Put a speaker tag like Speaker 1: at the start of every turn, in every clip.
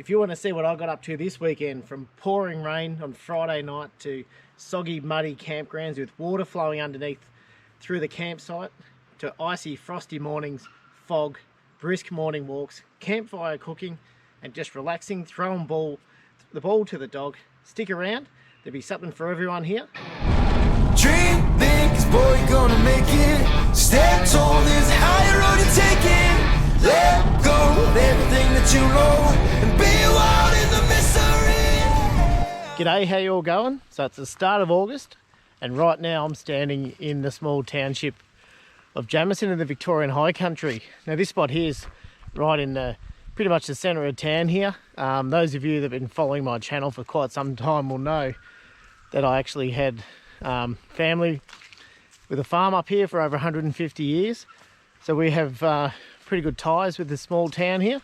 Speaker 1: If you want to see what I got up to this weekend, from pouring rain on Friday night to soggy, muddy campgrounds with water flowing underneath through the campsite, to icy, frosty mornings, fog, brisk morning walks, campfire cooking, and just relaxing, throwing the ball to the dog. Stick around, there'll be something for everyone here.
Speaker 2: Dream big, 'cause boy, you're gonna make it. Step tall, there's a higher road to take it. Let go of everything that you know and be wild in the mystery.
Speaker 1: G'day, how you all going? So it's the start of August, and right now I'm standing in the small township of Jamison in the Victorian High Country. Now this spot here is right in pretty much the centre of town here. Those of you that have been following my channel for quite some time will know that I actually had family with a farm up here for over 150 years. So we have pretty good ties with this small town here.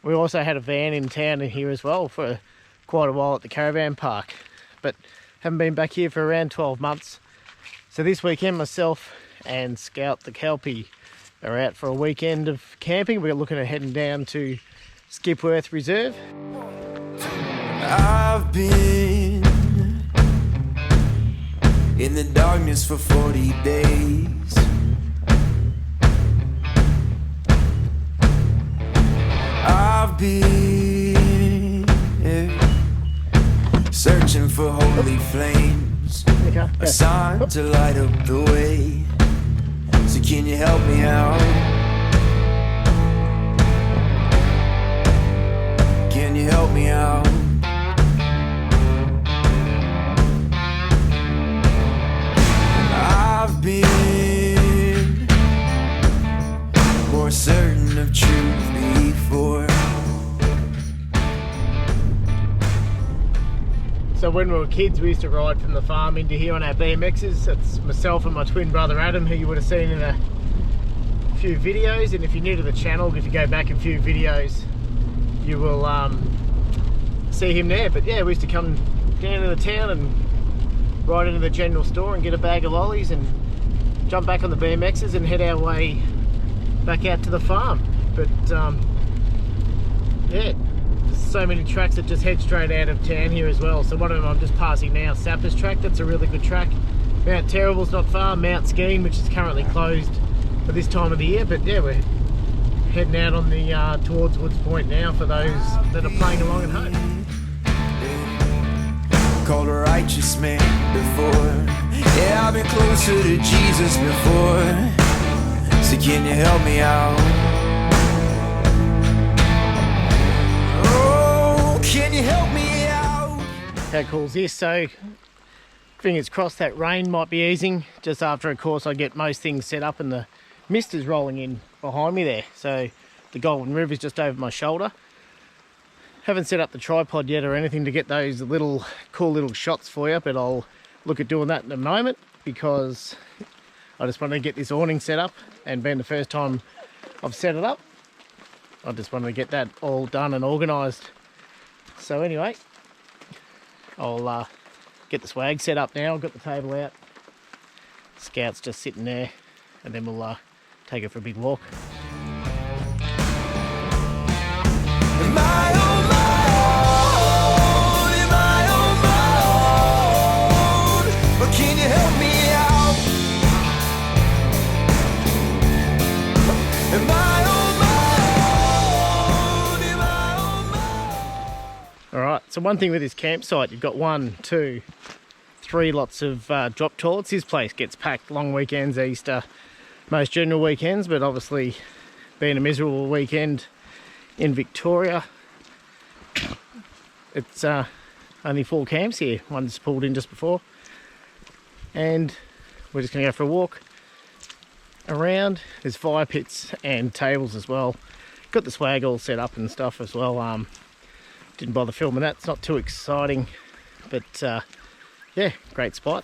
Speaker 1: We also had a van in town in here as well for quite a while at the caravan park, but haven't been back here for around 12 months. So this weekend myself and Scout the Kelpie are out for a weekend of camping. We're looking at heading down to Skipworth Reserve.
Speaker 2: I've been in the darkness for 40 days. I've been searching for holy flames, a sign to light up the way. So can you help me out? Can you help me out? I've been more certain of truth before.
Speaker 1: So when we were kids, we used to ride from the farm into here on our BMXs. That's myself and my twin brother Adam, who you would have seen in a few videos. And if you're new to the channel, if you go back a few videos, you will see him there. But yeah, we used to come down to the town and ride into the general store and get a bag of lollies and jump back on the BMXs and head our way back out to the farm. But yeah, there's so many tracks that just head straight out of town here as well. So one of them I'm just passing now, Sappers track. That's a really good track. Mount Terrible's not far. Mount Skeen, which is currently closed for this time of the year. But yeah, we're heading out on the towards Woods Point now for those that are playing along at home.
Speaker 2: Called a righteous man before. Yeah, I've been closer to Jesus before. So can you help me out? Oh, can you help me out?
Speaker 1: How cool is this? So fingers crossed that rain might be easing just after, of course, I get most things set up and the mist is rolling in behind me there. So the Golden River is just over my shoulder. Haven't set up the tripod yet or anything to get those little cool little shots for you, but I'll look at doing that in a moment because I just want to get this awning set up, and being the first time I've set it up, I just wanted to get that all done and organised. So anyway, I'll get the swag set up now. I've got the table out. Scout's just sitting there, and then we'll take it for a big walk.
Speaker 2: Can you help me out? Am I on my own?
Speaker 1: Alright, so one thing with this campsite, you've got 1, 2, 3 lots of drop toilets. This place gets packed long weekends, Easter, most general weekends, but obviously being a miserable weekend in Victoria, it's only 4 camps here. One just pulled in just before. And we're just going to go for a walk around. There's fire pits and tables as well. Got the swag all set up and stuff as well. Didn't bother filming that, it's not too exciting, but yeah, great spot.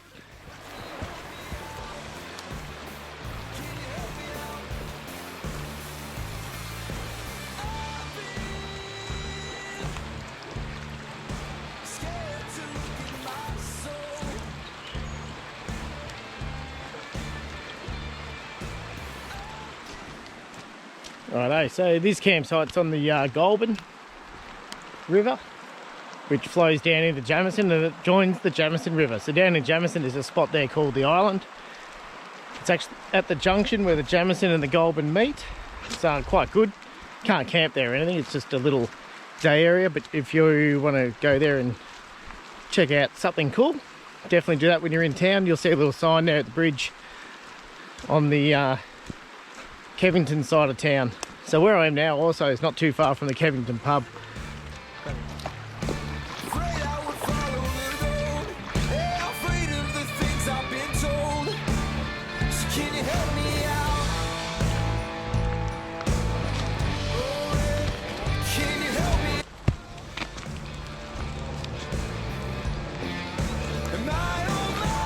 Speaker 1: Righto, so this campsite's on the Goulburn. River, which flows down into Jamison and it joins the Jamison River. So down in Jamison there's a spot there called the Island. It's actually at the junction where the Jamison and the Goulburn meet. It's quite good. Can't camp there or anything, it's just a little day area, but if you want to go there and check out something cool, definitely do that when you're in town. You'll see a little sign there at the bridge on the Kevington side of town. So where I am now also is not too far from the Kevington pub.
Speaker 2: Afraid I would follow the road. Yeah, afraid of the things I've been told. So can you help me out? Oh, yeah. Can you help me? Am I on my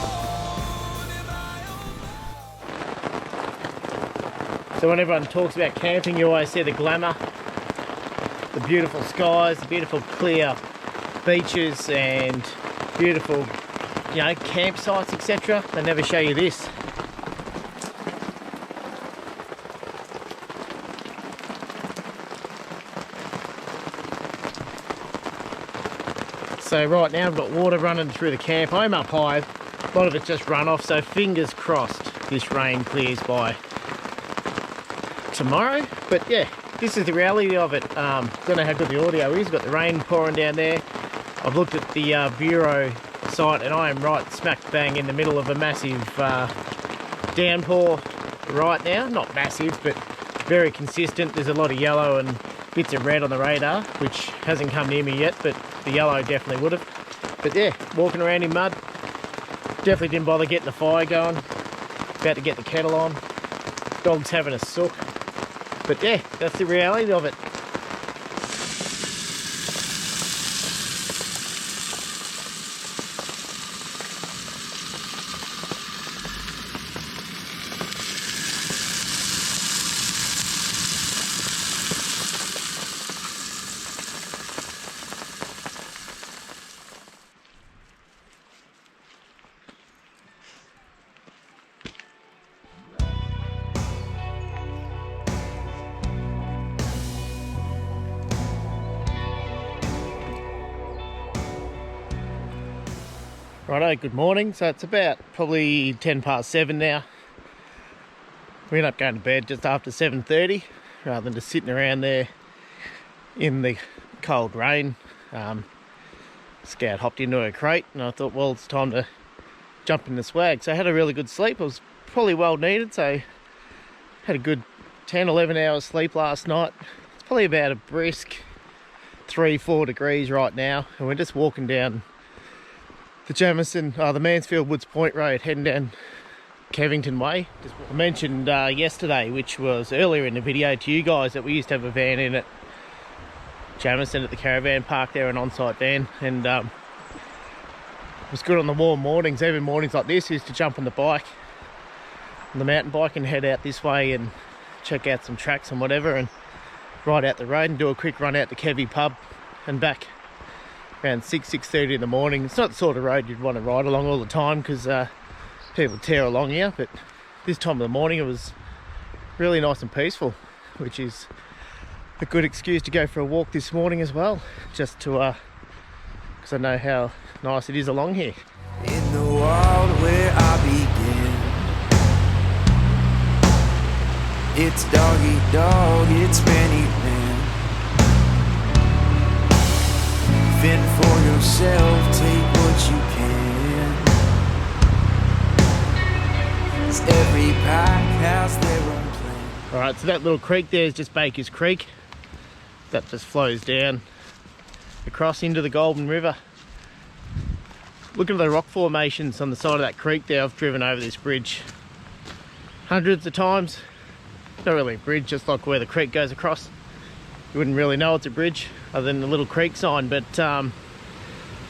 Speaker 2: own? Am I on?
Speaker 1: So when everyone talks about camping, you always see the glamour, the beautiful skies, the beautiful clear beaches and beautiful, you know, campsites, etc. They never show you this. So right now I've got water running through the camp. I'm up high, a lot of it's just runoff, so fingers crossed this rain clears by tomorrow. But yeah, this is the reality of it. Don't know how good the audio is, got the rain pouring down there. I've looked at the Bureau site and I am right smack bang in the middle of a massive downpour right now. Not massive, but very consistent. There's a lot of yellow and bits of red on the radar, which hasn't come near me yet, but the yellow definitely would have. But yeah, walking around in mud. Definitely didn't bother getting the fire going. About to get the kettle on. Dog's having a sook. But yeah, that's the reality of it. Righto, good morning. So it's about probably 10 past 7 now. We end up going to bed just after 7:30 rather than just sitting around there in the cold rain. Scout hopped into her crate and I thought, well, it's time to jump in the swag. So I had a really good sleep. It was probably well needed. So had a good 10-11 hours sleep last night. It's probably about a brisk 3-4 degrees right now, and we're just walking down the Jamison, the Mansfield Woods Point Road, heading down Kevington Way. I mentioned yesterday, which was earlier in the video to you guys, that we used to have a van in at Jamison at the caravan park there, an on-site van, and it was good on the warm mornings. Even mornings like this, used to jump on the bike, on the mountain bike, and head out this way and check out some tracks and whatever, and ride out the road and do a quick run out to Kevy pub and back around 6:30 in the morning. It's not the sort of road you'd want to ride along all the time because people tear along here, but this time of the morning it was really nice and peaceful, which is a good excuse to go for a walk this morning as well, just to because I know how nice it is along here.
Speaker 2: In the world where I begin, it's dog eat dog, it's man eat man. Fend for yourself, take what you can. 'Cause every pack has their own plan.
Speaker 1: Alright, so that little creek there is just Baker's Creek. That just flows down across into the Goulburn River. Looking at the rock formations on the side of that creek there. I've driven over this bridge hundreds of times. Not really a bridge, just like where the creek goes across. You wouldn't really know it's a bridge other than the little creek sign, but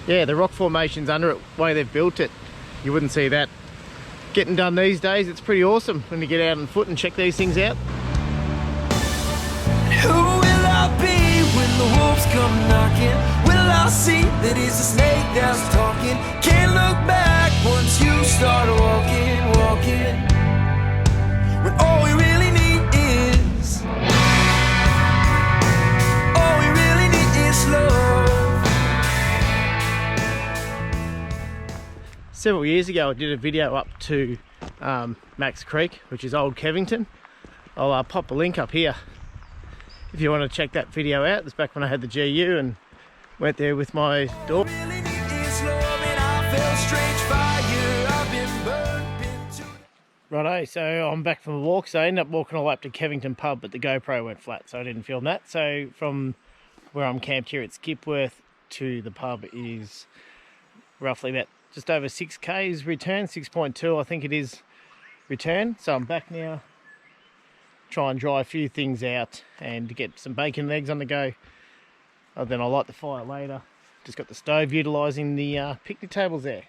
Speaker 1: yeah, the rock formations under it, the way they've built it, you wouldn't see that getting done these days. It's pretty awesome when you get out on foot and check these things out.
Speaker 2: Who will I be when the wolves come knocking? Will I see that it's a snake that's talking? Can't look back once you start walking, walking. When all we really need is
Speaker 1: Several years ago I did a video up to Max Creek, which is Old Kevington. I'll pop a link up here if you want to check that video out. It's back when I had the GU and went there with my daughter. Righto, so I'm back from a walk, so I ended up walking all the way up to Kevington pub, but the GoPro went flat, so I didn't film that. So from where I'm camped here at Skipworth to the pub is roughly about just over 6k's return, 6.2 I think it is return. So I'm back now, try and dry a few things out and get some bacon and eggs on the go. Then I'll light the fire later. Just got the stove utilising the picnic tables there.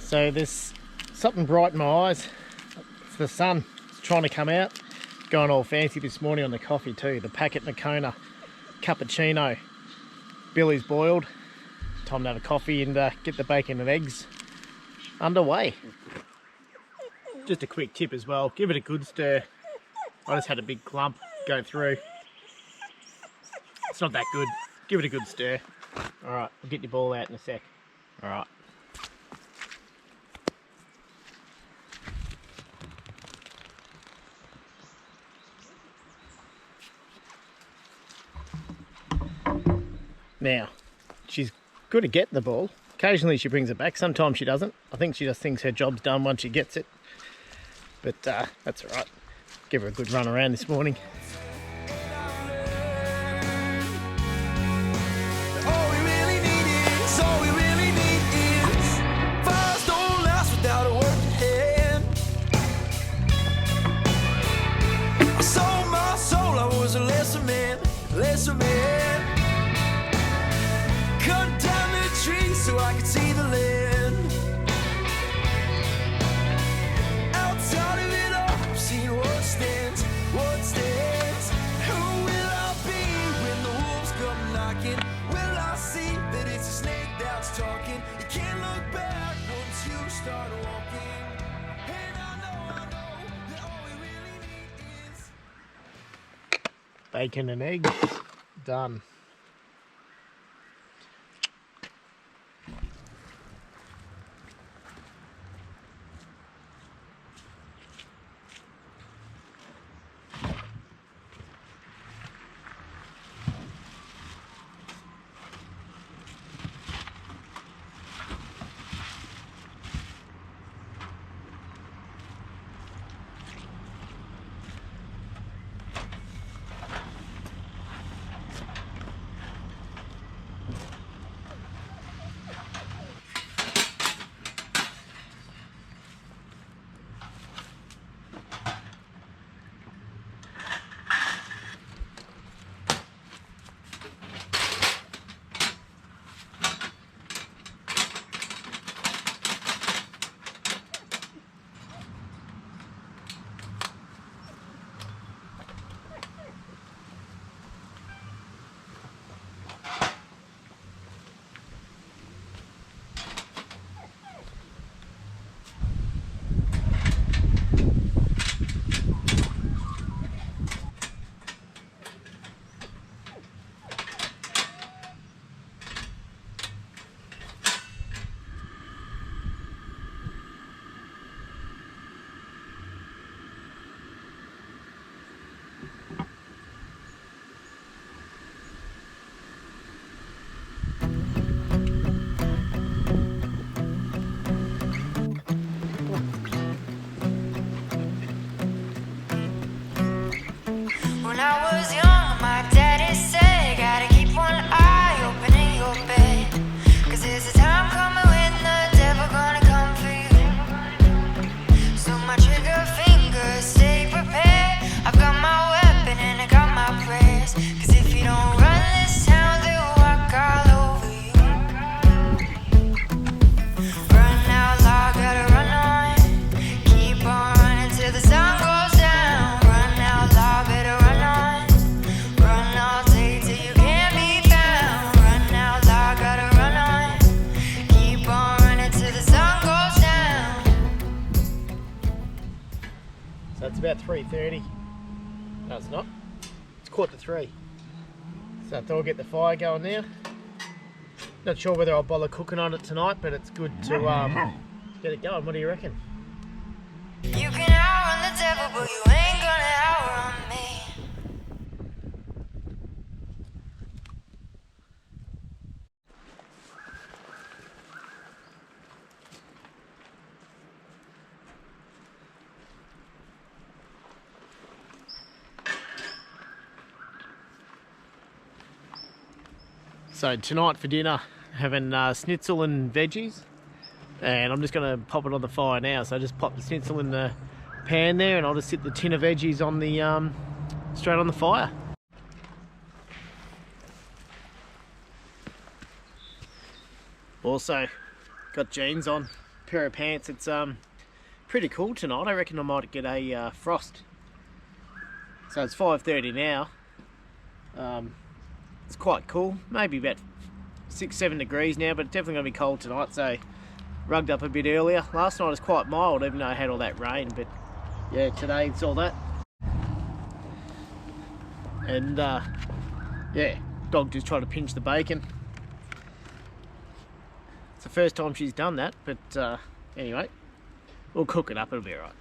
Speaker 1: So there's something bright in my eyes. It's the sun. It's trying to come out. Going all fancy this morning on the coffee too. The packet Nakona cappuccino. Billy's boiled. Time to have a coffee and get the bacon and eggs underway. Just a quick tip as well. Give it a good stir. I just had a big clump go through. It's not that good. Give it a good stir. Alright, I'll get your ball out in a sec. Alright. Now, she's good at getting the ball. Occasionally she brings it back, sometimes she doesn't. I think she just thinks her job's done once she gets it. But that's alright. Give her a good run around this morning.
Speaker 2: So I could see the land. Outside of it all, I'm seeing what stands, what stands. Who will I be when the wolves come knocking? Will I see that it's a snake that's talking? You can't look back once you start walking. And I know that all we really need is
Speaker 1: Bacon and eggs, done.
Speaker 3: I've got my weapon and I got my prayers. 'Cause if you don't
Speaker 1: So it's about 3:30. No, it's not. It's 2:45. So I thought I'll get the fire going now. Not sure whether I'll bother cooking on it tonight, but it's good to get it going. What do you reckon?
Speaker 3: You can outrun the devil, but you ain't gonna outrun me.
Speaker 1: So tonight for dinner, having schnitzel and veggies, and I'm just going to pop it on the fire now. So I just pop the schnitzel in the pan there, and I'll just sit the tin of veggies on the straight on the fire. Also got jeans on, pair of pants. It's pretty cool tonight. I reckon I might get a frost. So it's 5:30 now. It's quite cool, maybe about 6-7 degrees now, but it's definitely going to be cold tonight, so rugged up a bit earlier. Last night was quite mild, even though I had all that rain, but yeah, today it's all that. And yeah, dog just tried to pinch the bacon. It's the first time she's done that, but anyway, we'll cook it up, it'll be alright.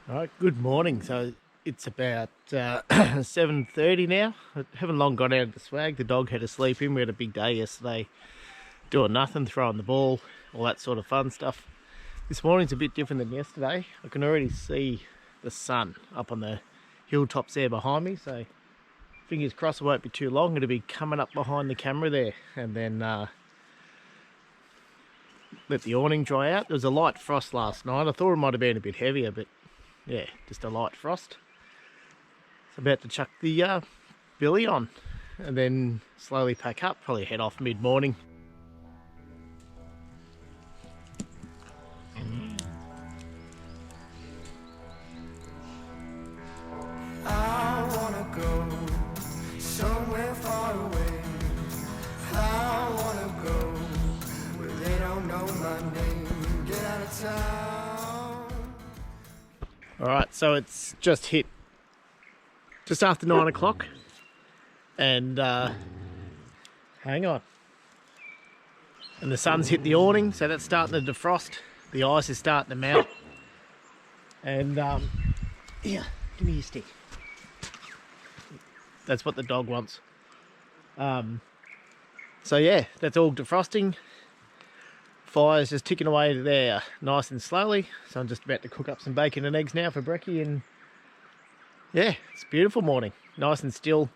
Speaker 1: Alright, good morning. So it's about 7:30 now. I haven't long got out of the swag. The dog had to sleep in. We had a big day yesterday, doing nothing, throwing the ball, all that sort of fun stuff. This morning's a bit different than yesterday. I can already see the sun up on the hilltops there behind me, so fingers crossed it won't be too long. It'll be coming up behind the camera there, and then let the awning dry out. There was a light frost last night. I thought it might have been a bit heavier, but yeah, just a light frost. So about to chuck the billy on and then slowly pack up, probably head off mid-morning.
Speaker 2: I wanna go somewhere far away. I wanna go where they don't know my name. Get out of town.
Speaker 1: Alright, so it's just hit just after 9 o'clock, and hang on, and the sun's hit the awning, so that's starting to defrost. The ice is starting to melt, and yeah, give me your stick. That's what the dog wants. So yeah, that's all defrosting. Fire's just ticking away there nice and slowly. So I'm just about to cook up some bacon and eggs now for brekkie, and yeah, it's a beautiful morning. Nice and still.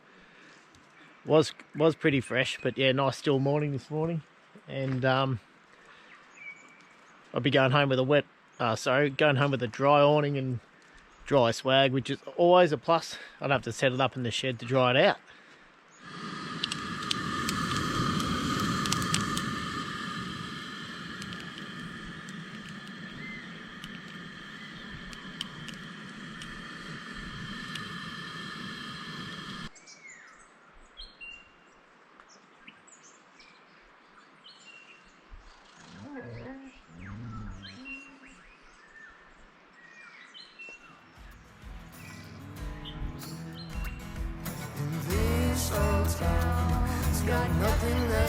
Speaker 1: Was pretty fresh, but yeah, nice still morning this morning. And I'll be going home with a dry awning and dry swag, which is always a plus. I don't have to set it up in the shed to dry it out.
Speaker 2: nothing left.